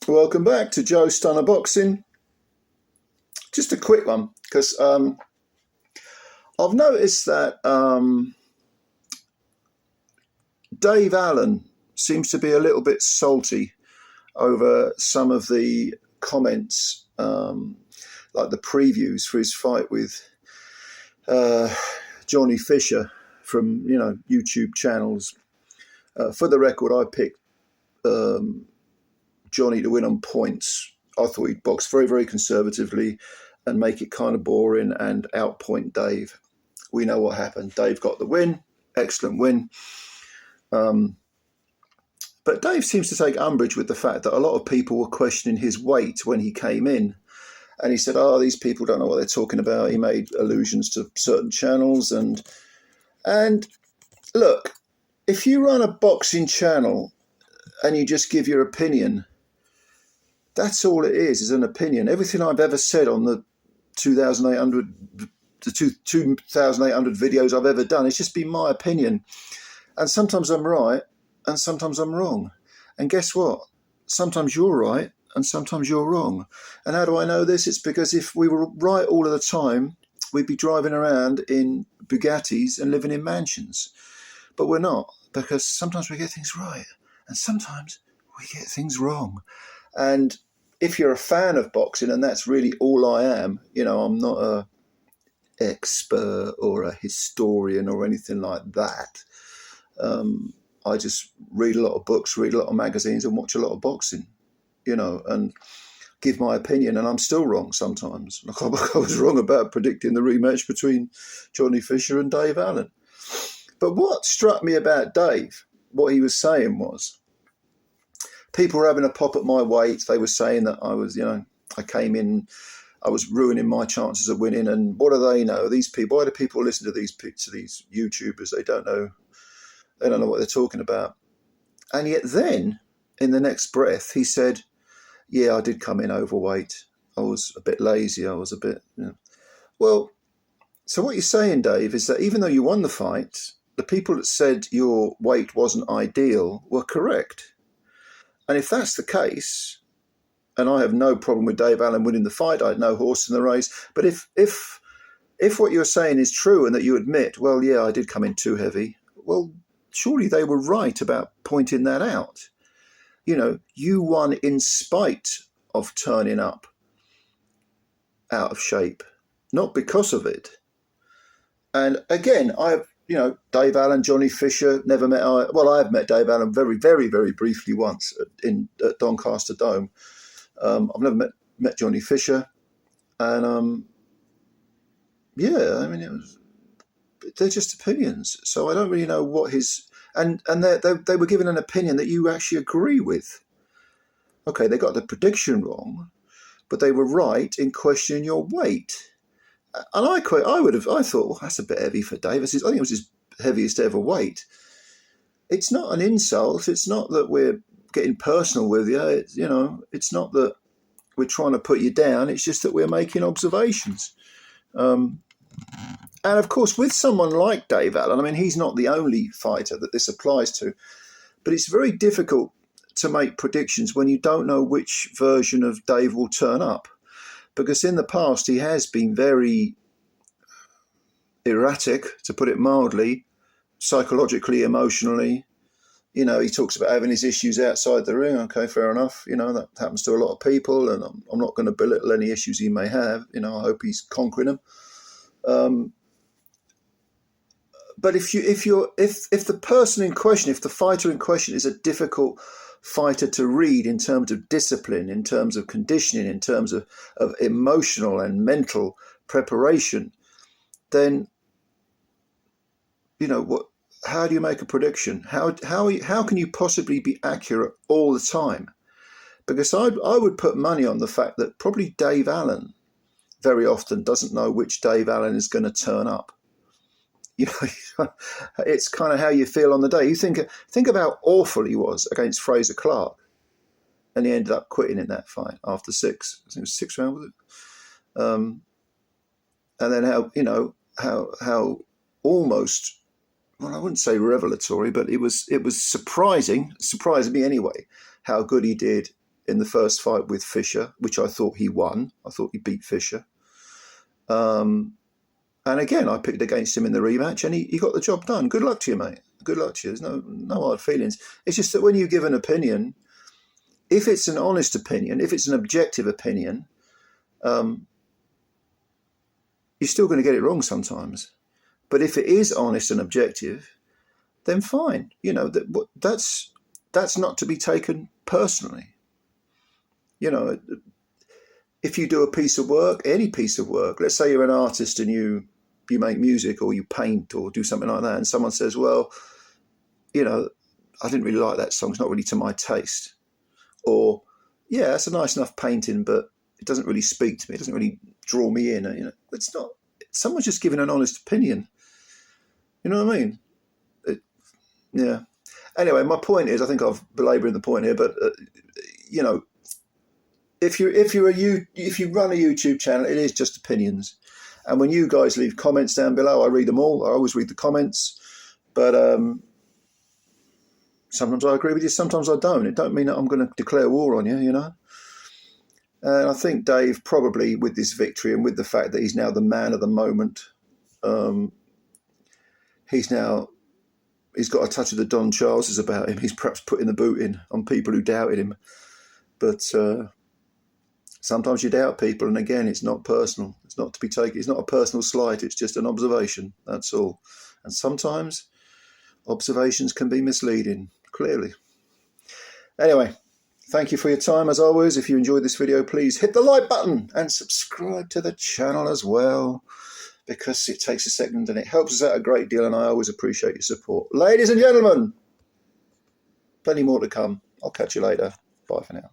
Welcome back to Joe Stunner Boxing. Just a quick one, because I've noticed that Dave Allen seems to be a little bit salty over some of the comments, like the previews for his fight with Johnny Fisher from YouTube channels. For the record, I picked Johnny to win on points. I thought he'd box very, very conservatively and make it kind of boring and outpoint Dave. We know what happened. Dave got the win. Excellent win. But Dave seems to take umbrage with the fact that a lot of people were questioning his weight when he came in. And he said, these people don't know what they're talking about. He made allusions to certain channels. And look, if you run a boxing channel and you just give your opinion, that's all it is an opinion. Everything I've ever said on the 2,800 videos I've ever done, it's just been my opinion. And sometimes I'm right and sometimes I'm wrong. And guess what? Sometimes you're right and sometimes you're wrong. And how do I know this? It's because if we were right all of the time, we'd be driving around in Bugattis and living in mansions. But we're not, because sometimes we get things right and sometimes we get things wrong. And if you're a fan of boxing, and that's really all I am, I'm not a expert or a historian or anything like that. I just read a lot of books, read a lot of magazines and watch a lot of boxing, and give my opinion. And I'm still wrong sometimes. Like I was wrong about predicting the rematch between Johnny Fisher and Dave Allen. But what struck me about Dave, what he was saying was, people were having a pop at my weight. They were saying that I was, I came in, I was ruining my chances of winning. And what do they know? These people, why do people listen to these YouTubers? They don't know what they're talking about. And yet then, in the next breath, he said, yeah, I did come in overweight. I was a bit lazy. I was a bit, Well, so what you're saying, Dave, is that even though you won the fight, the people that said your weight wasn't ideal were correct. And if that's the case, and I have no problem with Dave Allen winning the fight, I had no horse in the race, but if what you're saying is true and that you admit, well, yeah, I did come in too heavy, well, surely they were right about pointing that out. You won in spite of turning up out of shape, not because of it. And again, Dave Allen, Johnny Fisher, never met. I have met Dave Allen very, very, very briefly once at Doncaster Dome. I've never met Johnny Fisher, and they're just opinions. So I don't really know what his and they were given an opinion that you actually agree with. Okay, they got the prediction wrong, but they were right in questioning your weight. And I thought, well, that's a bit heavy for Dave. I think it was his heaviest ever weight. It's not an insult. It's not that we're getting personal with you. It's not that we're trying to put you down. It's just that we're making observations. And of course, with someone like Dave Allen, he's not the only fighter that this applies to, but it's very difficult to make predictions when you don't know which version of Dave will turn up. Because in the past, he has been very erratic, to put it mildly, psychologically, emotionally. He talks about having his issues outside the ring. Okay, fair enough. That happens to a lot of people, and I'm not going to belittle any issues he may have. I hope he's conquering them. But if the person in question, if the fighter in question is a difficult fighter to read in terms of discipline, in terms of conditioning, in terms of emotional and mental preparation, then how do you make a prediction? How can you possibly be accurate all the time? Because I would put money on the fact that probably Dave Allen very often doesn't know which Dave Allen is going to turn up. It's kind of how you feel on the day. You think of how awful he was against Fraser Clark, and he ended up quitting in that fight after 6. I think it was 6 rounds, was it? And then how almost, well, I wouldn't say revelatory, but it was surprising me anyway, how good he did in the first fight with Fisher, which I thought he won. I thought he beat Fisher. And again, I picked against him in the rematch, and he got the job done. Good luck to you, mate. Good luck to you. There's no hard feelings. It's just that when you give an opinion, if it's an honest opinion, if it's an objective opinion, you're still going to get it wrong sometimes. But if it is honest and objective, then fine. You know, that's not to be taken personally. You know, if you do a piece of work, any piece of work, let's say you're an artist and you make music or you paint or do something like that, and someone says, well, you know, I didn't really like that song. It's not really to my taste. Or, yeah, that's a nice enough painting, but it doesn't really speak to me. It doesn't really draw me in. You know, it's not. Someone's just giving an honest opinion. You know what I mean? Yeah. Anyway, my point is, I think I've belaboured the point here, but you know, if you run a YouTube channel, it is just opinions. And when you guys leave comments down below, I read them all. I always read the comments, but sometimes I agree with you, sometimes I don't. It don't mean that I'm going to declare war on you, you know. And I think Dave, probably with this victory and with the fact that he's now the man of the moment, he's got a touch of the Don Charleses about him. He's perhaps putting the boot in on people who doubted him. But sometimes you doubt people, and again, it's not personal. It's not to be taken. It's not a personal slight. It's just an observation. That's all. And sometimes observations can be misleading, clearly. Anyway, thank you for your time, as always. If you enjoyed this video, please hit the like button and subscribe to the channel as well, because it takes a second and it helps us out a great deal, and I always appreciate your support. Ladies and gentlemen, plenty more to come. I'll catch you later. Bye for now.